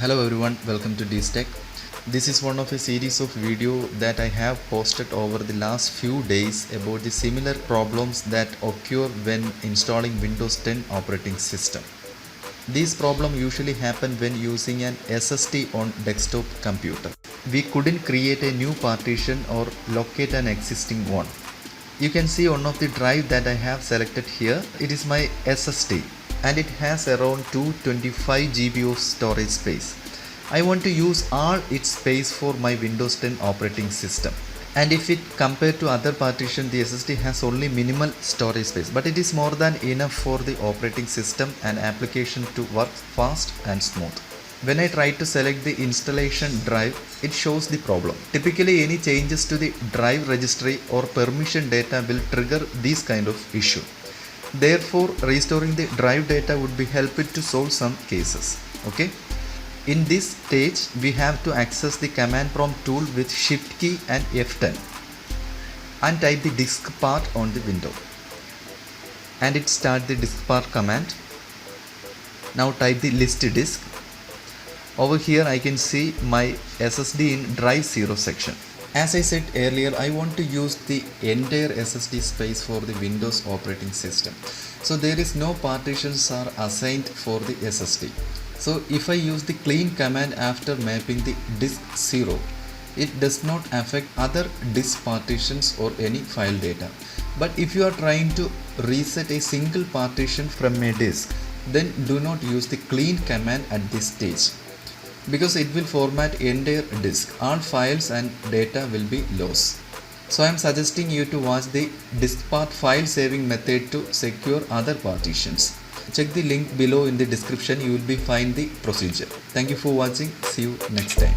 Hello everyone, welcome to DStech. This is one of a series of video that I have posted over the last few days about the similar problems that occur when installing Windows 10 operating system. These problems usually happen when using an SSD on desktop computer. We couldn't create a new partition or locate an existing one. You can see one of the drive that I have selected here. It is my SSD and it has around 225 GB of storage space. I want to use all its space for my Windows 10 operating system. And if it compared to other partition, the SSD has only minimal storage space, but it is more than enough for the operating system and application to work fast and smooth. When I try to select the installation drive, it shows the problem. Typically, any changes to the drive registry or permission data will trigger this kind of issue. Therefore, restoring the drive data would be helpful to solve some cases. Okay. In this stage, we have to access the command prompt tool with Shift key and F10 and type the diskpart on the window. And it starts the diskpart command. Now type the list disk. Over here I can see my SSD in drive 0 section. As I said earlier, I want to use the entire SSD space for the Windows operating system. So there is no partitions are assigned for the SSD. So if I use the clean command after mapping the disk 0, it does not affect other disk partitions or any file data. But if you are trying to reset a single partition from a disk, then do not use the clean command at this stage, because it will format entire disk. All files and data will be lost. So I am suggesting you to watch the diskpart file saving method to secure other partitions. Check the link below in the description. You will be find the procedure. Thank you for watching. See you next time.